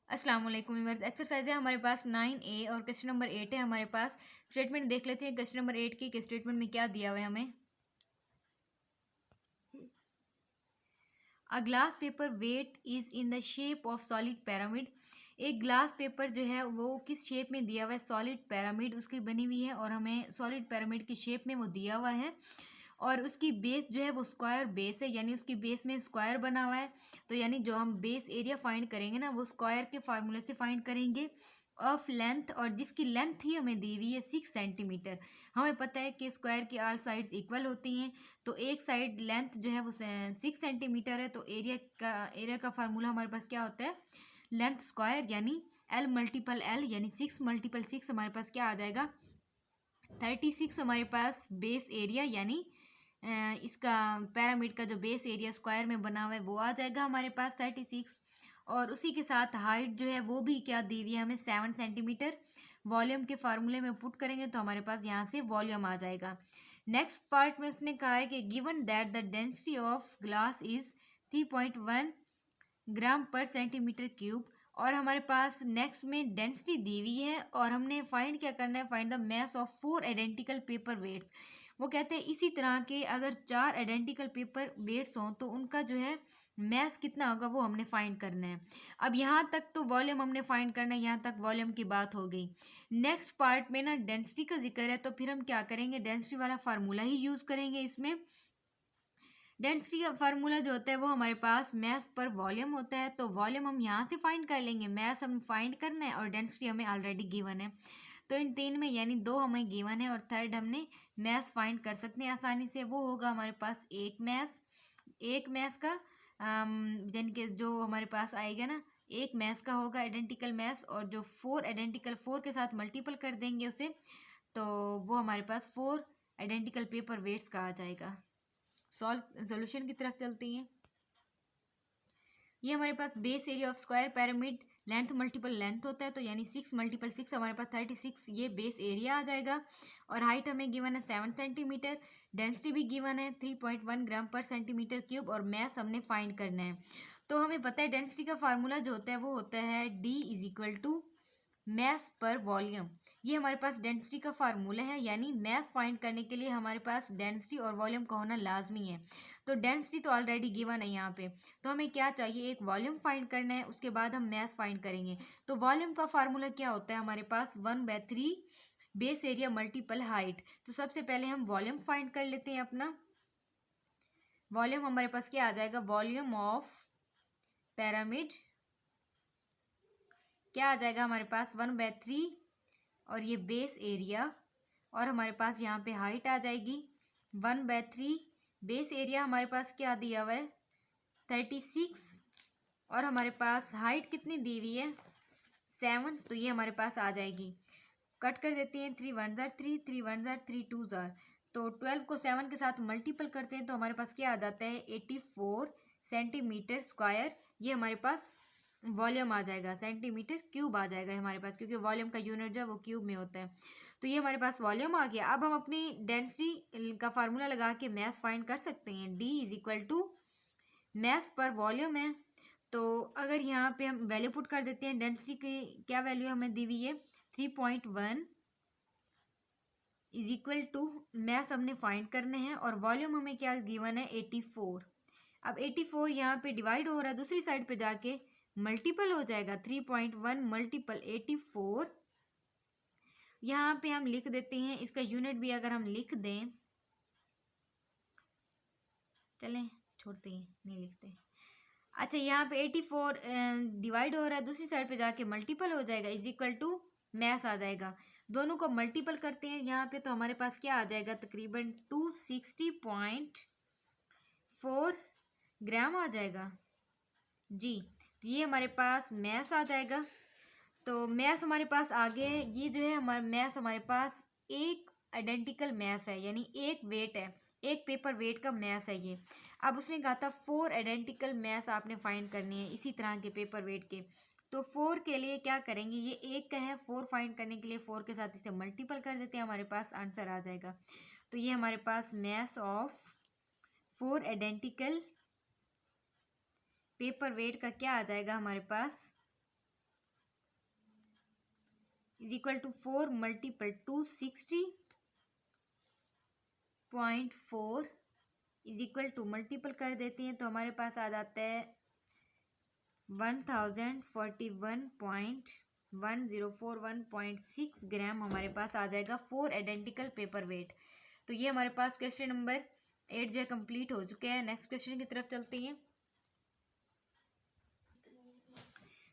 अस्सलाम वालेकुम viewers. Exercise है हमारे पास 9A और क्वेश्चन नंबर 8 है हमारे पास। स्टेटमेंट देख लेते हैं क्वेश्चन नंबर 8 की कि स्टेटमेंट में क्या दिया हुआ है हमें। A glass paper weight is in the shape of solid pyramid. एक ग्लास पेपर जो है वो किस शेप में दिया हुआ है, सॉलिड पिरामिड उसकी बनी हुई है और हमें सॉलिड पिरामिड की शेप में वो दिया हुआ है और उसकी बेस जो है वो स्क्वायर बेस है, यानी उसकी बेस में स्क्वायर बना हुआ है। तो यानी जो हम बेस एरिया फाइंड करेंगे ना वो स्क्वायर के फार्मूले से फाइंड करेंगे ऑफ लेंथ, और जिसकी लेंथ ही हमें दी हुई है 6 सेंटीमीटर। हमें पता है कि स्क्वायर की ऑल साइड्स इक्वल होती हैं, तो एक साइड लेंथ जो है वो 6 सेंटीमीटर है। तो एरिया का फार्मूला हमारे पास क्या होता है, लेंथ स्क्वायर यानी एल मल्टीपल एल, यानी 6 × 6 हमारे पास क्या आ जाएगा 36। हमारे पास बेस एरिया यानी इसका पैरामिड का जो बेस एरिया स्क्वायर में बना हुआ है वो आ जाएगा हमारे पास 36। और उसी के साथ हाइट जो है वो भी क्या दी हुई है हमें 7 सेंटीमीटर। वॉल्यूम के फार्मूले में पुट करेंगे तो हमारे पास यहाँ से वॉल्यूम आ जाएगा। नेक्स्ट पार्ट में उसने कहा है कि given that the density of glass is 3.1 ग्राम पर सेंटीमीटर क्यूब। और हमारे पास नेक्स्ट में डेंसिटी दी हुई है और हमने फाइंड क्या करना है, find the mass of 4 identical paper weights. वो कहते हैं इसी तरह के अगर 4 आइडेंटिकल पेपर वेट्स हों तो उनका जो है मैस कितना होगा वो हमने फाइंड करना है। अब यहाँ तक तो वॉल्यूम हमने फाइंड करना है, यहाँ तक वॉल्यूम की बात हो गई। नेक्स्ट पार्ट में ना डेंसिटी का जिक्र है तो फिर हम क्या करेंगे, डेंसिटी वाला फार्मूला ही यूज़ करेंगे इसमें। डेंसिटी का फार्मूला जो होता है वो हमारे पास मैस पर वॉल्यूम होता है, तो वॉल्यूम हम यहाँ से फाइंड कर लेंगे, मैस हम फाइंड करना है और डेंसिटी हमें ऑलरेडी गिवन है। तो इन तीन में यानी दो हमें गिवन है और थर्ड हमने मैस फाइंड कर सकते हैं आसानी से। वो होगा हमारे पास एक मैस का यानी कि जो हमारे पास आएगा ना एक मैस का होगा आइडेंटिकल मैस, और जो 4 आइडेंटिकल 4 के साथ मल्टीपल कर देंगे उसे तो वो हमारे पास 4 आइडेंटिकल पेपर वेट्स का आ जाएगा। सॉल्यूशन की तरफ चलती हैं। ये हमारे पास base area of square pyramid length multiple length होता है, तो यानी 6 × 6 हमारे पास 36 ये बेस एरिया आ जाएगा। और हाइट हमें गिवन है 7 सेंटीमीटर, डेंसिटी भी गिवन है 3.1 ग्राम पर सेंटीमीटर क्यूब, और मैस हमने फाइंड करना है। तो हमें पता है डेंसिटी का फार्मूला जो होता है वो होता है D मैस पर वॉल्यूम। ये हमारे पास डेंसिटी का फार्मूला है, यानी मैस फाइंड करने के लिए हमारे पास डेंसिटी और वॉल्यूम का होना लाजमी है। तो डेंसिटी तो ऑलरेडी गिवन है यहाँ पे, तो हमें क्या चाहिए, एक वॉल्यूम फाइंड करना है, उसके बाद हम मैस फाइंड करेंगे। तो वॉल्यूम का फार्मूला क्या होता है हमारे पास 1/3 बेस एरिया मल्टीपल हाइट। तो सबसे पहले हम वॉल्यूम फाइंड कर लेते हैं अपना। वॉल्यूम हमारे पास क्या आ जाएगा, वॉल्यूम ऑफ पिरामिड क्या आ जाएगा हमारे पास 1/3 और ये बेस एरिया, और हमारे पास यहाँ पे हाइट आ जाएगी 1/3। बेस एरिया हमारे पास क्या दिया हुआ है 36, और हमारे पास हाइट कितनी दी हुई है 7, तो ये हमारे पास आ जाएगी। कट कर देते हैं, 3 1 जार 3, 3 1 जार 3 2 जार, तो 12 को 7 के साथ मल्टीपल करते हैं तो हमारे पास क्या आ जाता है 84 सेंटीमीटर स्क्वायर। ये हमारे पास वॉल्यूम आ जाएगा, सेंटीमीटर क्यूब आ जाएगा हमारे पास, क्योंकि वॉल्यूम का यूनिट जो है वो क्यूब में होता है। तो ये हमारे पास वॉल्यूम आ गया। अब हम अपनी डेंसिटी का फार्मूला लगा के मैस फाइंड कर सकते हैं। D मैस पर वॉल्यूम है, तो अगर यहाँ पे हम वैल्यू पुट कर देते हैं, डेंसिटी की क्या वैल्यू हमें दी हुई है 3.1 मैस हमने फाइंड करने हैं, और वॉल्यूम हमें क्या गिवन है 84। अब 84 यहाँ पे डिवाइड हो रहा है, दूसरी साइड पे जाके मल्टीपल हो जाएगा 3.1 मल्टीपल 84। यहाँ पे हम लिख देते हैं, इसका यूनिट भी अगर हम लिख दें, चलें छोड़ते हैं नहीं लिखते। अच्छा, यहाँ पे 84 डिवाइड हो रहा है, दूसरी साइड पे जाके मल्टीपल हो जाएगा मैस आ जाएगा। दोनों को मल्टीपल करते हैं यहाँ पे तो हमारे पास क्या आ जाएगा तकरीबन 260.4 ग्राम आ जाएगा जी। तो ये हमारे पास मैस आ जाएगा। तो मैस हमारे पास आगे ये जो है हमारा मैस हमारे पास एक आइडेंटिकल मैस है, यानी एक वेट है, एक पेपर वेट का मैस है ये। अब उसने कहा था 4 आइडेंटिकल मैस आपने फाइंड करनी है इसी तरह के पेपर वेट के। तो 4 के लिए क्या करेंगे, ये एक का है, 4 फाइंड करने के लिए 4 के साथ इसे मल्टीपल कर देते हैं, हमारे पास आंसर आ जाएगा। तो ये हमारे पास mass of 4 identical paper weight का क्या आ जाएगा हमारे पास is equal to 4 multiple to 60.4 is equal to multiple कर देते हैं तो हमारे पास आ जाता है 1041.1041.6 ग्राम हमारे पास आ जाएगा 4 आइडेंटिकल पेपर वेट। तो ये हमारे पास क्वेश्चन नंबर 8 जो है कंप्लीट हो चुके हैं। नेक्स्ट क्वेश्चन की तरफ चलते हैं।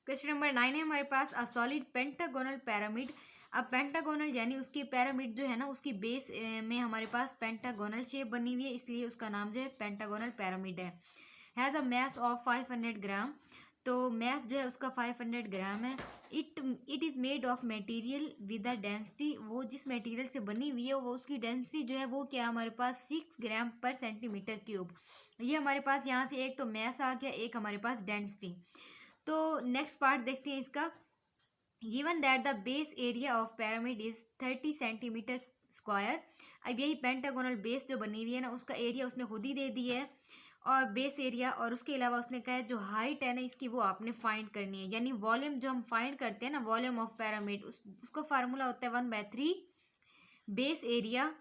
क्वेश्चन नंबर 9 है हमारे पास, अ सॉलिड पेंटागोनल पिरामिड। अब पेंटागोनल यानी उसकी पिरामिड जो है ना, उसकी बेस में हमारे पास पेंटागोनल शेप बनी हुई है, इसलिए उसका नाम जो है पेंटागोनल पिरामिड है। हैज़ अ मैस ऑफ 500 ग्राम। तो मैस जो है उसका 500 ग्राम है। It is made of material with the density, वो जिस मटेरियल से बनी हुई है वो उसकी डेंसिटी जो है वो क्या हमारे पास 6 ग्राम पर सेंटीमीटर क्यूब। ये हमारे पास यहाँ से एक तो मैस आ गया, एक हमारे पास डेंसिटी। तो नेक्स्ट पार्ट देखते हैं इसका। Given that the base area of pyramid is 30 centimetre square. अब यही पेंटागोनल बेस जो बनी हुई है ना, उसका एरिया उसने खुद ही दे दिया है और बेस एरिया, और उसके अलावा उसने कहा है जो हाइट है ना इसकी वो आपने फाइंड करनी है। यानी वॉल्यूम जो हम फाइंड करते हैं ना, वॉल्यूम ऑफ पिरामिड, उसका फार्मूला होता है 1/3 बेस एरिया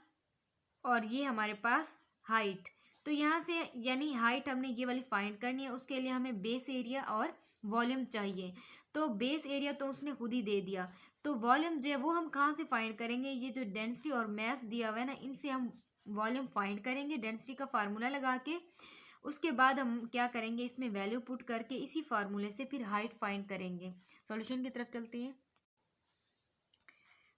और ये हमारे पास हाइट। तो यहाँ से यानी हाइट हमने ये वाली फाइंड करनी है, उसके लिए हमें बेस एरिया और वॉल्यूम चाहिए। तो बेस एरिया तो उसने खुद ही दे दिया, तो वॉल्यूम जो है वो हम कहाँ से फाइंड करेंगे? ये जो डेंसिटी और मैस दिया हुआ है ना, इनसे हम वॉल्यूम फाइंड करेंगे डेंसिटी का फार्मूला लगा के। उसके बाद हम क्या करेंगे, इसमें वैल्यू पुट करके इसी फार्मूले से फिर हाइट फाइंड करेंगे। सॉल्यूशन की तरफ चलते हैं।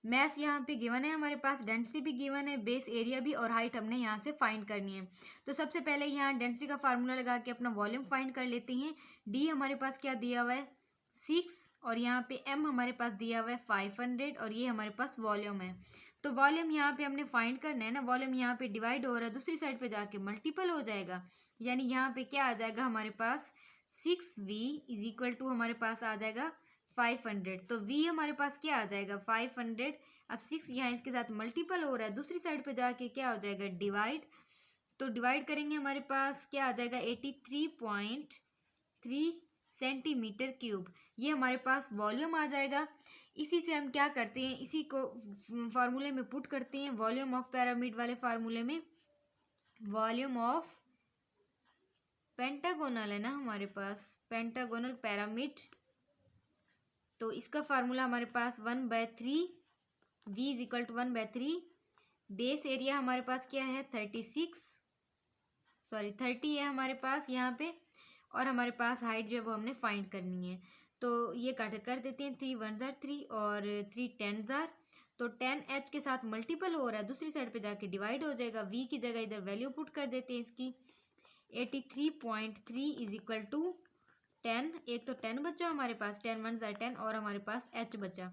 मैथ यहाँ पे गिवन है हमारे पास, डेंसिटी भी गिवन है, बेस एरिया भी, और हाइट हमने यहाँ से फाइंड करनी है। तो सबसे पहले यहाँ डेंसिटी का फार्मूला लगा के अपना वॉल्यूम फाइंड कर लेते हैं। डी हमारे पास क्या दिया हुआ है 6, और यहाँ पे एम हमारे पास दिया हुआ है 500, और ये हमारे पास वॉल्यूम है। तो वॉल्यूम यहाँ पे हमने फाइंड करना है ना, वॉल्यूम यहाँ पे डिवाइड हो रहा है, दूसरी साइड पे जाके मल्टीपल हो जाएगा। यानी यहाँ पे क्या आ जाएगा हमारे पास 6v इज इक्वल टू हमारे पास आ जाएगा 500। तो v हमारे पास क्या आ जाएगा 500। अब 6 यहाँ इसके साथ मल्टीपल हो रहा है, दूसरी साइड पे जाके क्या हो जाएगा डिवाइड। तो डिवाइड करेंगे हमारे पास क्या आ जाएगा 83.3 सेंटीमीटर क्यूब। ये हमारे पास वॉल्यूम आ जाएगा। इसी से हम क्या करते हैं, इसी को फार्मूले में पुट करते हैं, वॉल्यूम ऑफ पिरामिड वाले फार्मूले में। वॉल्यूम ऑफ पेंटागोनल है ना हमारे पास, पेंटागोनल पिरामिड, तो इसका फार्मूला हमारे पास 1/3 v is equal to 1/3। Base area हमारे पास क्या है 30 है हमारे पास यहाँ पे, और हमारे पास हाइट जो है वो हमने फाइंड करनी है। तो ये काट कर देते हैं, 3 1 जार 3 और 3 10 जार। तो 10h के साथ मल्टीपल हो रहा है, दूसरी साइड पे जाके डिवाइड हो जाएगा। v की जगह इधर वैल्यू पुट कर देते हैं इसकी, 83.3 इज इक्वल टू 10। एक तो 10 बचा हमारे पास, 10 1 जार 10, और हमारे पास h बचा।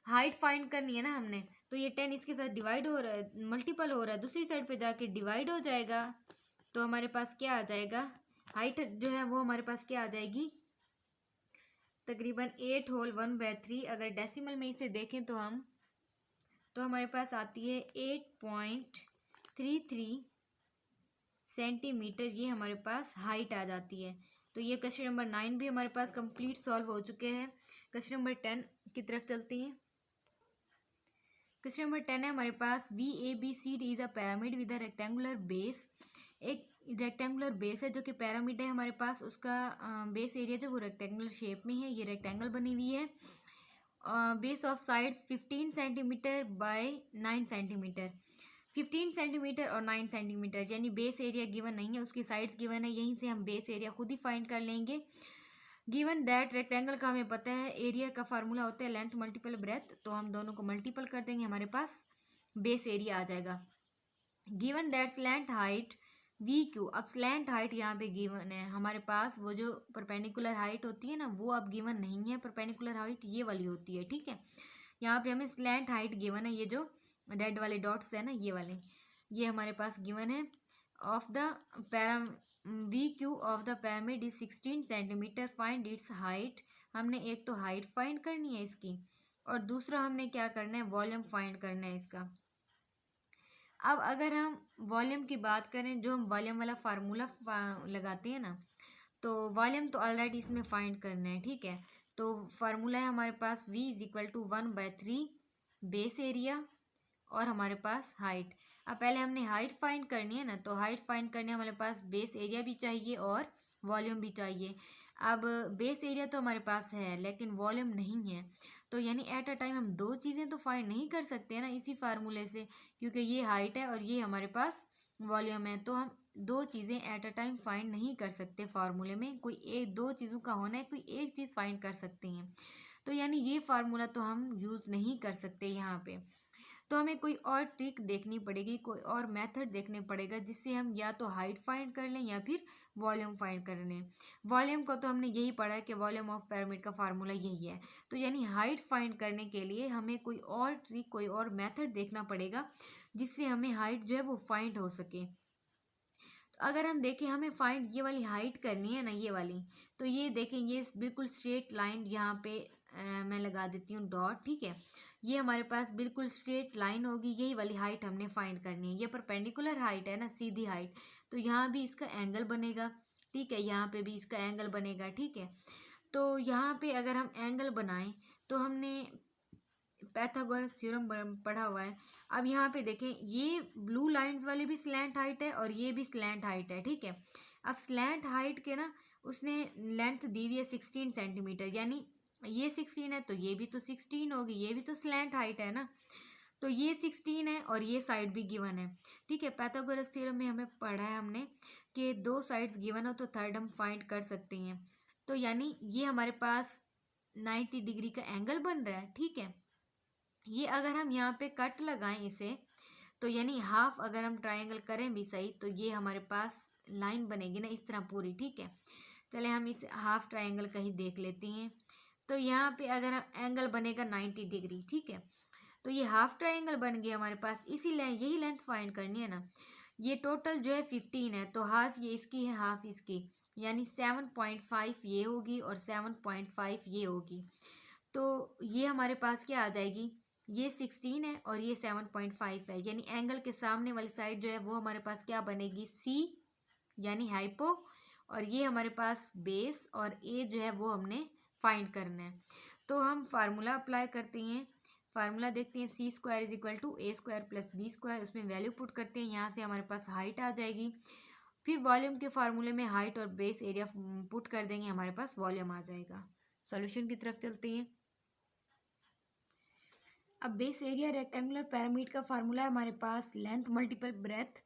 हाइट फाइंड करनी है ना हमने, तो ये 10 इसके साथ डिवाइड हो रहा है, मल्टीपल हो रहा है, दूसरी साइड पे जाके डिवाइड हो जाएगा। तो हमारे पास क्या आ जाएगा, हाइट जो है वो हमारे पास क्या आ जाएगी तकरीबन 8 होल 1/3। अगर डेसिमल में इसे देखें तो हम, तो हमारे पास आती है 8.33 सेंटीमीटर, ये हमारे पास हाइट आ जाती है। तो ये क्वेश्चन नंबर 9 भी हमारे पास कंप्लीट सॉल्व हो चुके हैं। क्वेश्चन नंबर 10 की तरफ चलते हैं। क्वेश्चन नंबर 10 है हमारे पास, VABC is a pyramid with a rectangular base. एक रेक्टेंगुलर बेस है जो कि पिरामिड है हमारे पास, उसका बेस एरिया जो वो रेक्टेंगुलर शेप में है, ये रेक्टेंगल बनी हुई है। Base of sides 15 centimetre bye 9 centimetre, 15 centimetre और 9 सेंटीमीटर, यानी बेस एरिया गिवन नहीं है, उसकी साइड्स गिवन है, यहीं से हम बेस एरिया खुद ही फाइंड कर लेंगे। गिवन दैट रेक्टेंगल का हमें पता है एरिया का फार्मूला होता है लेंथ मल्टीपल ब्रेथ, तो हम दोनों को मल्टीपल कर देंगे, हमारे पास बेस एरिया आ जाएगा। Given that slant height VQ, अब स्लैंट हाइट यहाँ पे गिवन है हमारे पास, वो जो परपेंडिकुलर हाइट होती है ना वो अब गिवन नहीं है, परपेंडिकुलर हाइट ये वाली होती है, ठीक है। यहाँ पे हमें स्लैंट हाइट गिवन है, ये जो रेड वाले डॉट्स है ना ये वाले, ये हमारे पास गिवन है। Of the VQ of the pyramid is 16 centimetre, find its height. हमने एक तो हाइट फाइंड करनी है इसकी, और दूसरा हमने क्या करना है वॉल्यूम फाइंड करना है इसका। अब अगर हम वॉल्यूम की बात करें, जो हम वॉल्यूम वाला फार्मूला लगाते हैं ना, तो वॉल्यूम तो ऑलरेडी इसमें फाइंड करना है, ठीक है। तो फार्मूला है हमारे पास v is equal to 1/3 base area और हमारे पास हाइट। अब पहले हमने हाइट फाइंड करनी है ना, तो हाइट फाइंड करने हमारे पास बेस एरिया भी चाहिए और वॉल्यूम भी चाहिए। अब बेस एरिया तो हमारे पास है लेकिन वॉल्यूम नहीं है, तो यानी एट अ टाइम हम दो चीज़ें तो फाइंड नहीं कर सकते हैं ना इसी फार्मूले से, क्योंकि ये हाइट है और ये हमारे पास वॉल्यूम है, तो हम दो चीज़ें एट अ टाइम फाइंड नहीं कर सकते फार्मूले में। कोई एक दो चीज़ों का होना है, कोई एक चीज़ फाइंड कर सकते हैं, तो यानी ये फार्मूला तो हम यूज़ नहीं कर सकते यहाँ पे। तो हमें कोई और ट्रिक देखनी पड़ेगी, कोई और मेथड देखने पड़ेगा जिससे हम या तो हाइट फाइंड कर लें या फिर वॉल्यूम फाइंड कर लें। वॉल्यूम को तो हमने यही पढ़ा है कि वॉल्यूम ऑफ पिरामिड का फार्मूला यही है, तो यानी हाइट फाइंड करने के लिए हमें कोई और ट्रिक, कोई और मेथड देखना पड़ेगा जिससे हमें हाइट जो है वो फाइंड हो सके। तो अगर हम देखें हमें फाइंड ये वाली हाइट करनी है ना, ये वाली, तो ये देखें ये बिल्कुल स्ट्रेट लाइन यहाँ पे मैं लगा देती हूँ डॉट, ठीक है। ये हमारे पास बिल्कुल स्ट्रेट लाइन होगी, यही वाली हाइट हमने फाइंड करनी है। ये परपेंडिकुलर हाइट है ना, सीधी हाइट, तो यहाँ भी इसका एंगल बनेगा, ठीक है, यहाँ पे भी इसका एंगल बनेगा, ठीक है। तो यहाँ पे अगर हम एंगल बनाएं तो हमने पैथागोरस थ्योरम पढ़ा हुआ है। अब यहाँ पे देखें ये ब्लू लाइंस वाली भी स्लैंट हाइट है और ये भी स्लैंट हाइट है, ठीक है। अब स्लैंट हाइट के ना उसने लेंथ दी हुई है 16 सेंटीमीटर, यानी ये 16 है तो ये भी तो 16 होगी, ये भी तो स्लैंट हाइट है ना, तो ये 16 है और ये साइड भी गिवन है, ठीक है। पैथागोरस थ्योरम में हमें पढ़ा है हमने कि दो साइड्स गिवन हो तो थर्ड हम फाइंड कर सकते हैं, तो यानी ये हमारे पास 90 डिग्री का एंगल बन रहा है, ठीक है। ये अगर हम यहाँ पे कट लगाएं इसे, तो यानी हाफ अगर हम ट्रायंगल करें भी सही, तो ये हमारे पास लाइन बनेगी ना इस तरह पूरी, ठीक है। चले हम इस हाफ ट्रायंगल का ही देख लेते हैं। तो यहाँ पे अगर हम एंगल बनेगा 90 डिग्री, ठीक है, तो ये हाफ ट्रायंगल बन गया हमारे पास। इसी लेंथ, यही लेंथ फाइंड करनी है ना। ये टोटल जो है 15 है, तो हाफ ये इसकी है हाफ इसकी, यानी 7.5 ये होगी और 7.5 ये होगी। तो ये हमारे पास क्या आ जाएगी, ये 16 है और ये 7.5 है, यानी एंगल के सामने वाली साइड जो है वो हमारे पास क्या बनेगी, सी यानी हाइपो, और ये हमारे पास बेस, और ए जो है वो हमने फाइंड करना है। तो हम फार्मूला अप्लाई करते हैं, फार्मूला देखते हैं, C square is equal to A square plus B square, उसमें वैल्यू पुट करते हैं, यहाँ से हमारे पास हाइट आ जाएगी। फिर वॉल्यूम के फार्मूले में हाइट और बेस एरिया पुट कर देंगे, हमारे पास वॉल्यूम आ जाएगा। सॉल्यूशन की तरफ चलते हैं। अब बेस एरिया रेक्टेंगुलर पिरामिड का फार्मूला है हमारे पास लेंथ मल्टीपल ब्रेथ,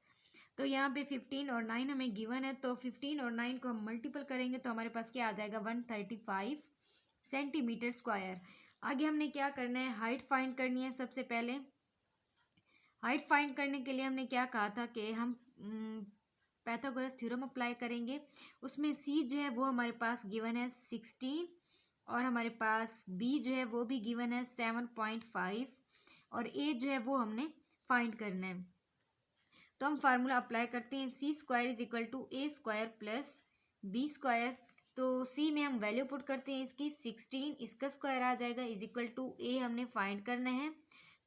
तो यहाँ पे 15 और 9 हमें गिवन है, तो 15 और 9 को हम मल्टीपल करेंगे तो हमारे पास क्या आ जाएगा, 135 सेंटीमीटर स्क्वायर। आगे हमने क्या करना है, हाइट फाइंड करनी है। सबसे पहले हाइट फाइंड करने के लिए हमने क्या कहा था कि हम पैथागोरस थ्योरम अप्लाई करेंगे। उसमें सी जो है वो हमारे पास गिवन है 16 और हमारे पास बी जो है वो भी गिवन है 7.5 और ए जो है वो हमने फाइंड करना है। तो हम फार्मूला अप्लाई करते हैं, C square is equal to A square plus B square. तो सी में हम वैल्यू पुट करते हैं इसकी 16, इसका स्क्वायर आ जाएगा इज इक्वल टू ए हमने फाइंड करना है,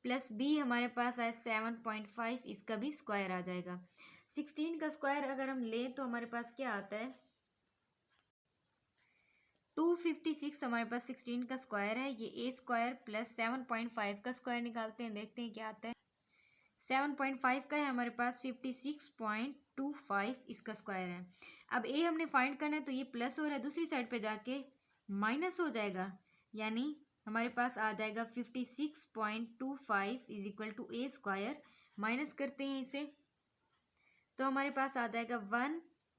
प्लस बी हमारे पास आया 7.5, इसका भी स्क्वायर आ जाएगा। 16 का स्क्वायर अगर हम लें तो हमारे पास क्या आता है, 256 हमारे पास 16 का स्क्वायर है। ये ए स्क्वायर प्लस 7.5 का स्क्वायर निकालते हैं, देखते हैं क्या आता है। 7.5 का है हमारे पास, 56.25 इसका स्क्वायर है। अब ए हमने फाइंड करना है तो ये प्लस हो रहा है, दूसरी साइड पे जाके माइनस हो जाएगा, यानी हमारे पास आ जाएगा 56.25 is equal to A square. Minus करते हैं इसे तो हमारे पास आ जाएगा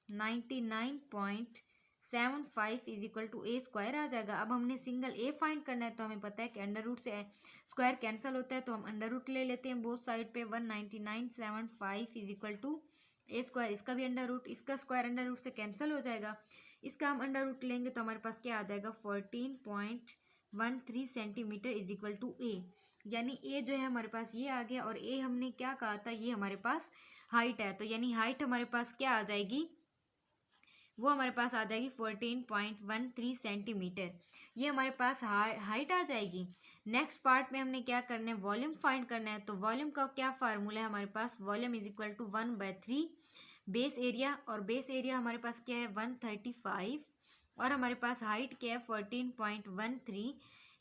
199.75 is equal to A square आ जाएगा। अब हमने सिंगल ए फाइंड करना है, तो हमें पता है कि अंडर रूट से स्क्वायर कैंसिल होता है, तो हम अंडर रूट ले लेते हैं बोथ साइड पे। 199.75 is equal to A square, इसका भी अंडर रूट, इसका स्क्वायर अंडर रूट से कैंसिल हो जाएगा, इसका हम अंडर रूट लेंगे तो हमारे पास क्या आ जाएगा 14.13 सेंटीमीटर इज इक्वल टू ए, यानी ए जो है हमारे पास ये आ गया। और ए हमने क्या कहा था, ये हमारे पास हाइट है, तो यानी हाइट हमारे पास क्या आ जाएगी, वो हमारे पास आ जाएगी 14.13 सेंटीमीटर, ये हमारे पास हाइट आ जाएगी। नेक्स्ट पार्ट में हमने क्या करना है, वॉल्यूम फाइंड करना है। तो वॉल्यूम का क्या फार्मूला है हमारे पास, volume is equal to 1/3 base area, और बेस एरिया हमारे पास क्या है 135 और हमारे पास हाइट क्या है 14.13।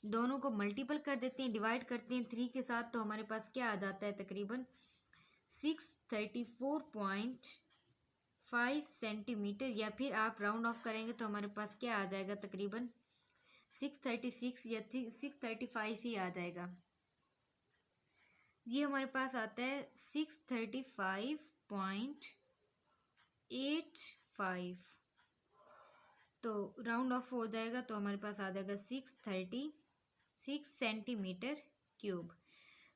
दोनों को मल्टीपल कर देते हैं, डिवाइड करते हैं 3 के साथ, तो हमारे पास क्या आ जाता है तकरीबन 634.5 सेंटीमीटर, या फिर आप राउंड ऑफ करेंगे तो हमारे पास क्या आ जाएगा तकरीबन 636 या 635 ही आ जाएगा। ये हमारे पास आता है 635.85, तो राउंड ऑफ हो जाएगा तो हमारे पास आ जाएगा 636 सेंटीमीटर क्यूब।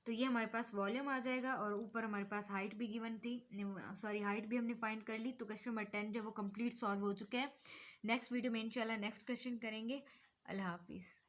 तो ये हमारे पास वॉल्यूम आ जाएगा, और ऊपर हमारे पास हाइट भी गिवन थी, सॉरी हाइट भी हमने फाइंड कर ली। तो क्वेश्चन नंबर 10 जो वो कंप्लीट सॉल्व हो चुका है। नेक्स्ट वीडियो में इंशाल्लाह नेक्स्ट क्वेश्चन करेंगे। अल्लाह हाफिज़।